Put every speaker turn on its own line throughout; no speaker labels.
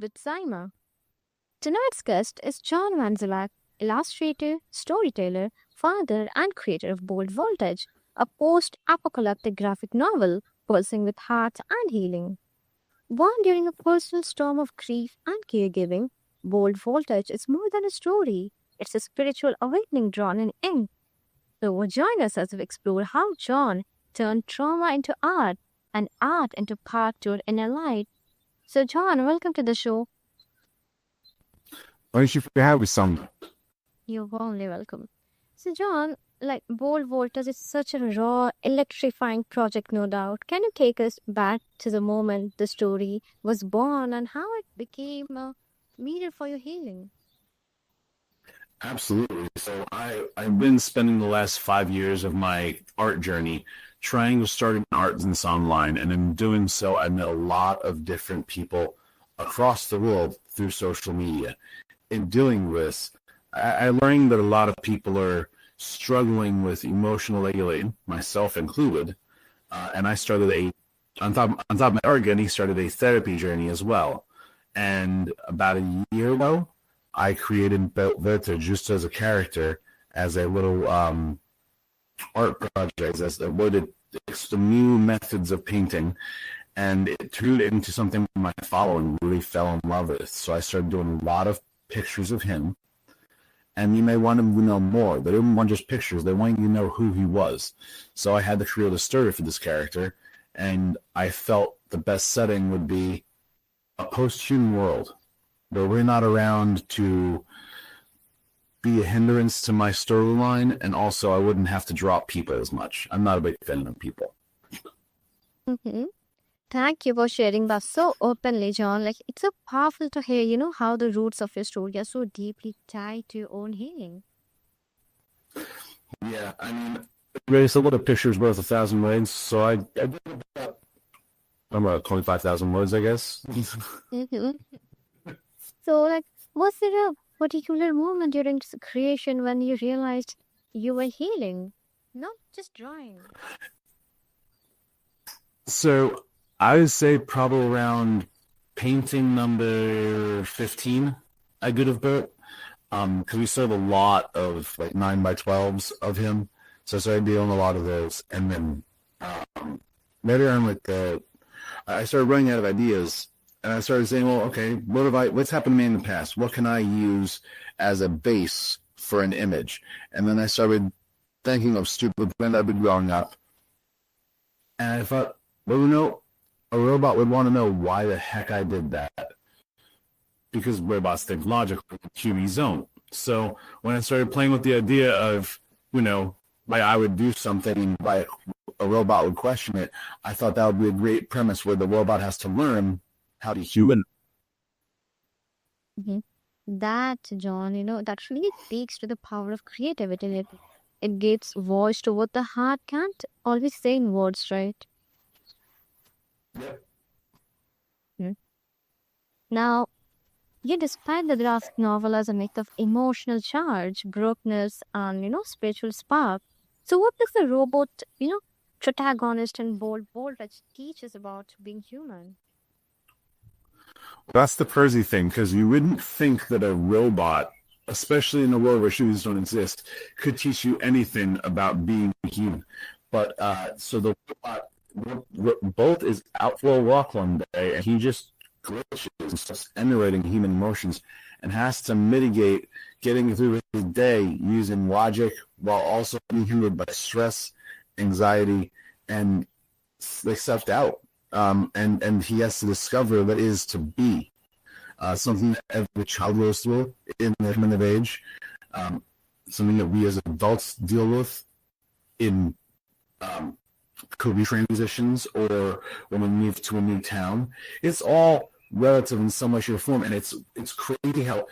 with Saima. Tonight's guest is John Wandzilak, illustrator, storyteller, father, and creator of Bold Voltage, a post apocalyptic graphic novel pulsing with heart and healing. Born during a personal storm of grief and caregiving, Bold Voltage is more than a story. It's a spiritual awakening drawn in ink. So join us as we explore how John turned trauma into art and art into path to inner light. So, John, welcome to the show.
Thank you for having me, some.
You're warmly welcome. So, John, like Bold Voltage is such a raw, electrifying project, no doubt. Can you take us back to the moment the story was born and how it became a mirror for your healing?
Absolutely. So I've been spending the last 5 years of my art journey trying to start an art business online. And in doing so, I met a lot of different people across the world through social media. In doing this, I learned that a lot of people are struggling with emotional regulating, myself included. And I started on top of my art journey, started a therapy journey as well. And about a year ago, I created Berta just as a character, as a little art project, as some new methods of painting, and it turned into something my following really fell in love with. So I started doing a lot of pictures of him, and you may want to know more. They didn't want just pictures; they wanted you to know who he was. So I had to create a story for this character, and I felt the best setting would be a post-human world where we're not around to be a hindrance to my storyline, and also I wouldn't have to drop people as much. I'm not a big fan of people.
hmm Thank you for sharing that so openly, John. Like, it's so powerful to hear, how the roots of your story are so deeply tied to your own healing.
Yeah, I mean, raised a lot of pictures worth 1,000 words, so I did about 25,000 words, I guess.
hmm So, like, was there a particular moment during creation when you realized you were healing, not just drawing?
So I would say probably around painting number 15, I could have put, because we still have a lot of like 9x12s of him, so I started doing a lot of those, and then later on, I started running out of ideas, and I started saying, well, okay, what's happened to me in the past? What can I use as a base for an image? And then I started thinking of stupid when I've been growing up, and I thought, well, a robot would want to know why the heck I did that, because robots think logically, humans don't. So when I started playing with the idea of, why I would do something and why a robot would question it, I thought that would be a great premise where the robot has to learn how to human.
hmm That, John, that really speaks to the power of creativity. It gives voice to what the heart can't always say in words, right?
Yep.
Mm. Now, despite the graphic novel as a mix of emotional charge, brokenness, and spiritual spark. So, what does the robot, protagonist and bold that teaches about being human?
That's the crazy thing, because you wouldn't think that a robot, especially in a world where humans don't exist, could teach you anything about being human. But so the robot, Bolt is out for a walk one day, and he just glitches and starts emulating human emotions, and has to mitigate getting through his day using logic while also being hindered by stress, anxiety, and like self-doubt. And he has to discover what it is to be, something that every child goes through in their minute of age, something that we as adults deal with in career transitions or when we move to a new town. It's all relative in some way, shape, or form, and it's crazy how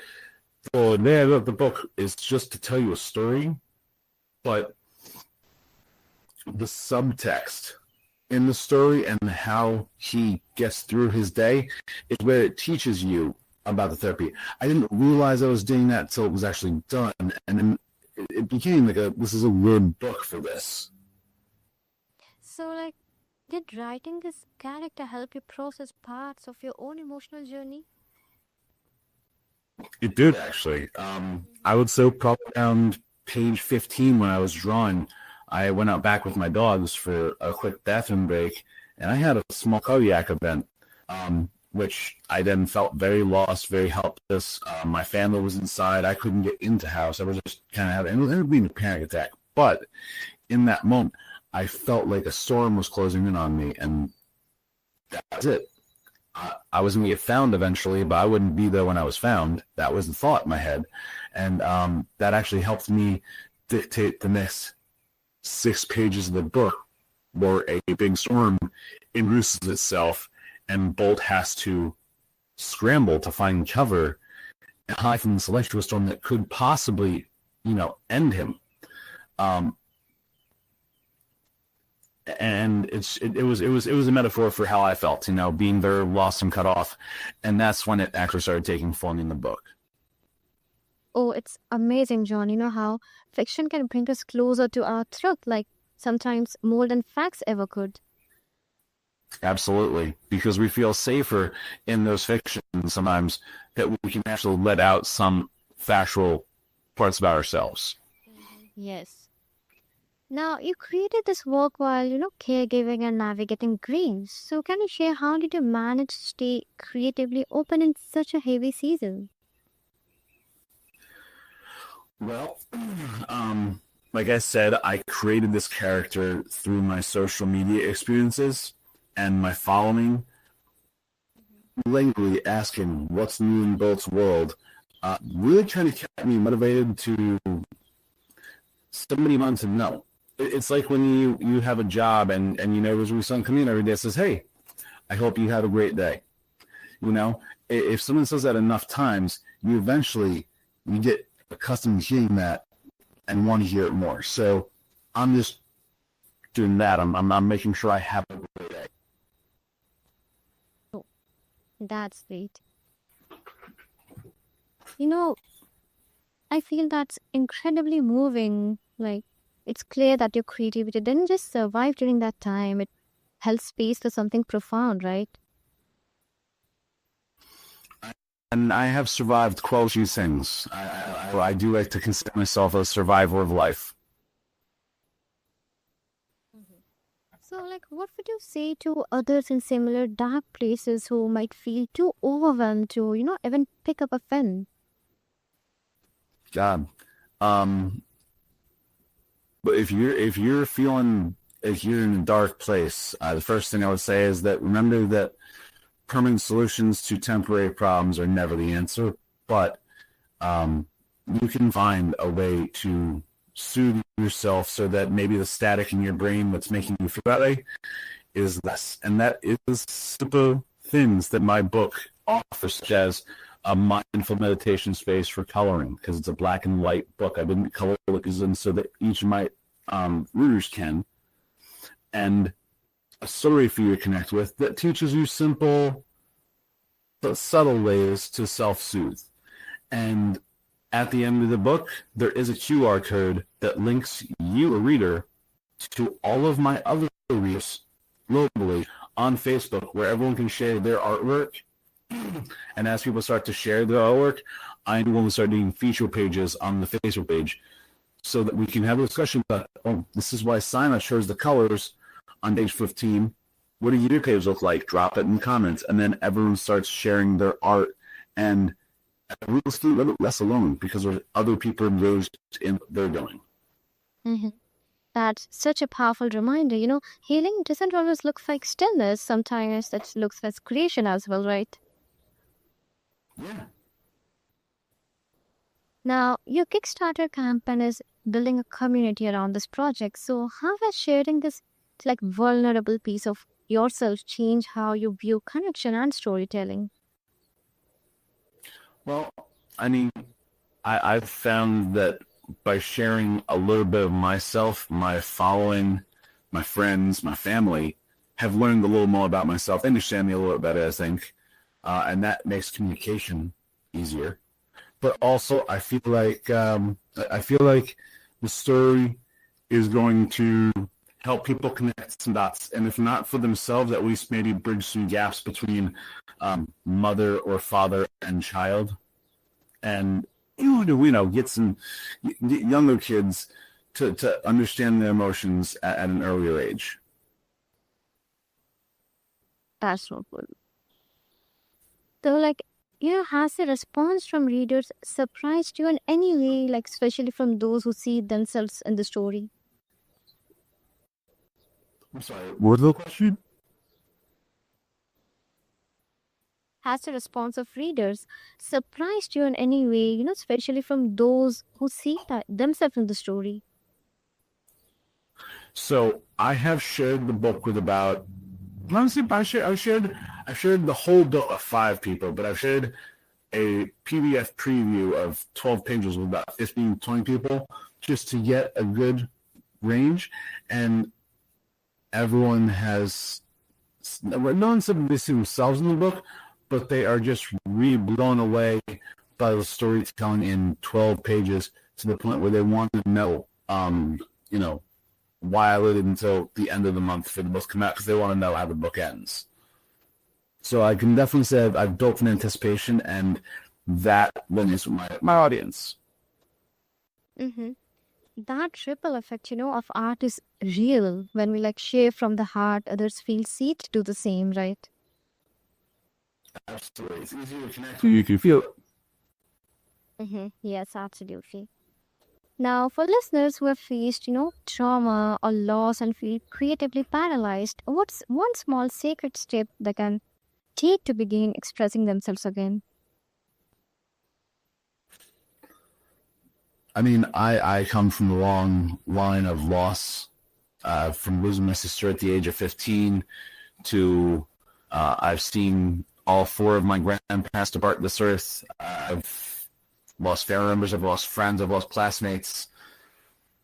the book is just to tell you a story, but the subtext in the story and how he gets through his day is where it teaches you about the therapy. I didn't realize I was doing that until it was actually done, and then it became like this is a weird book for this.
So, like, did writing this character help you process parts of your own emotional journey?
It did actually. I would say probably around page 15 when I was drawing, I went out back with my dogs for a quick bathroom break, and I had a small cardiac event, which I then felt very lost, very helpless. My family was inside. I couldn't get into the house. I was just kind of having, it would be a panic attack. But in that moment, I felt like a storm was closing in on me, and that's it. I was going to get found eventually, but I wouldn't be there when I was found. That was the thought in my head. And that actually helped me dictate the next 6 pages of the book, where a big storm introduces itself, and Bolt has to scramble to find cover and hide from the celestial storm that could possibly, end him. And it was a metaphor for how I felt, being very lost and cut off, and that's when it actually started taking form in the book.
Oh, it's amazing, John. You know how fiction can bring us closer to our truth, like sometimes more than facts ever could.
Absolutely, because we feel safer in those fictions sometimes that we can actually let out some factual parts about ourselves.
Yes. Now, you created this work while, caregiving and navigating grief. So, can you share how did you manage to stay creatively open in such a heavy season?
Well, like I said, I created this character through my social media experiences and my following, regularly asking what's new in Bolt's world, really trying to keep me motivated to somebody wants to know. It's like when you have a job and there's someone coming in every day that says, hey, I hope you have a great day. If someone says that enough times, you get accustomed to hearing that and want to hear it more. So I'm just doing that. I'm making sure I have a great day.
Oh, that's sweet. You know, I feel that's incredibly moving. Like, it's clear that your creativity didn't just survive during that time, it held space for something profound, right?
And I have survived quite a few things. I do like to consider myself a survivor of life.
So, like, what would you say to others in similar dark places who might feel too overwhelmed to, even pick up a pen?
God. But if you're feeling, if you're in a dark place, the first thing I would say is that remember that permanent solutions to temporary problems are never the answer, but you can find a way to soothe yourself so that maybe the static in your brain that's making you feel that way is less. And that is simple things that my book offers, such as a mindful meditation space for coloring, because it's a black and white book. I didn't color in so that each of my readers can, and a story for you to connect with that teaches you simple but subtle ways to self-soothe. And at the end of the book, there is a QR code that links you, a reader, to all of my other readers globally on Facebook, where everyone can share their artwork. And as people start to share their artwork, I will start doing feature pages on the Facebook page so that we can have a discussion about, oh, this is why Saima chose the colors on page 15. What do your pages look like? Drop it in the comments. And then everyone starts sharing their art, and everyone's feeling a little less alone because there's other people engaged in what they're doing.
Mm-hmm. That's such a powerful reminder. Healing doesn't always look like stillness. Sometimes it looks like creation as well, right?
Yeah.
Now, your Kickstarter campaign is building a community around this project. So, how has sharing this like vulnerable piece of yourself change how you view connection and storytelling?
Well, I mean, I've found that by sharing a little bit of myself, my following, my friends, my family have learned a little more about myself, understand me a little bit better, I think, and that makes communication easier. But also, I feel like the story is going to help people connect some dots, and if not for themselves, at least maybe bridge some gaps between mother or father and child. and get some younger kids to understand their emotions at an earlier age.
That's so cool. So, like, has the response from readers surprised you in any way, like, especially from those who see themselves in the story?
I'm sorry, what was the question?
Has the response of readers surprised you in any way, especially from those who see themselves in the story?
So I have shared the book with about, honestly, I've shared the whole book with 5 people, but I've shared a PDF preview of 12 pages with about 15, 20 people just to get a good range. And everyone has, no one said they see themselves in the book, but they are just really blown away by the storytelling in 12 pages to the point where they want to know, why I waited until the end of the month for the book to come out, because they want to know how the book ends. So I can definitely say I've built an anticipation, and that resonates with my audience.
Mm-hmm. That ripple effect, of art is real. When we like share from the heart, others feel seen to do the same, right?
Absolutely. It's easier to connect. You can feel it.
Mm-hmm. Yes, absolutely. Now, for listeners who have faced, trauma or loss and feel creatively paralyzed, what's one small sacred step they can take to begin expressing themselves again?
I mean, I come from the long line of loss, from losing my sister at the age of 15 to I've seen all 4 of my grandparents depart this earth. I've lost family members, I've lost friends, I've lost classmates.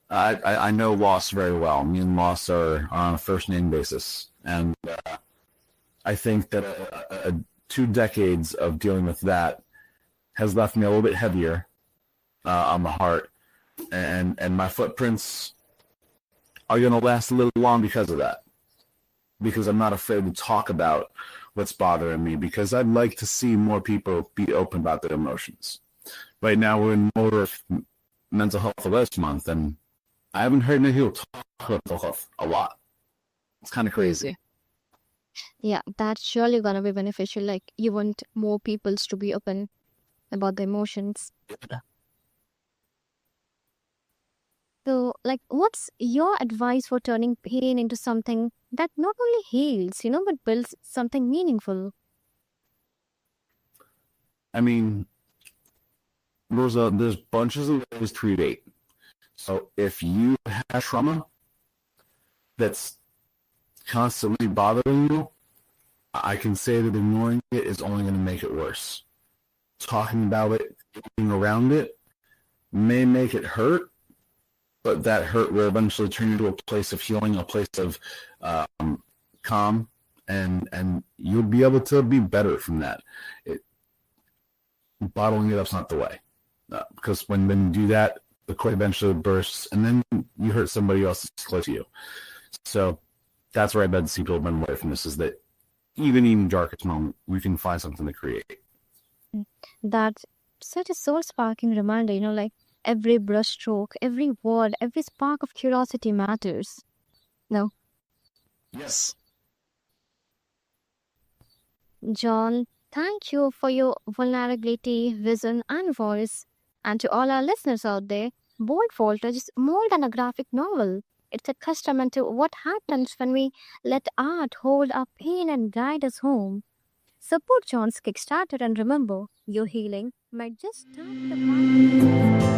I know loss very well. Me and loss are on a first name basis. And I think that 2 decades of dealing with that has left me a little bit heavier on the heart. And my footprints are going to last a little long because of that. Because I'm not afraid to talk about what's bothering me, because I'd like to see more people be open about their emotions. Right now we're in more mental health awareness month, and I haven't heard any people talk about mental health a lot. It's kind of crazy.
Yeah, that's surely gonna be beneficial. Like, you want more peoples to be open about their emotions. So, like, what's your advice for turning pain into something that not only heals, but builds something meaningful?
I mean, there's bunches of ways to relate. So if you have trauma that's constantly bothering you, I can say that ignoring it is only going to make it worse. Talking about it, being around it, may make it hurt, but that hurt will eventually turn into a place of healing, a place of calm, and you'll be able to be better from that. Bottling it up's not the way, because when you do that, the cord eventually bursts, and then you hurt somebody else that's close to you. So that's where I bet see people run away from this, is that even in darkest moment, we can find something to create.
That's such a soul-sparking reminder, like every brushstroke, every word, every spark of curiosity matters. No,
Yes.
John, thank you for your vulnerability, vision, and voice. And to all our listeners out there, Bold Voltage is more than a graphic novel. It's a testament to what happens when we let art hold our pain and guide us home. Support John's Kickstarter and remember, your healing might just start with a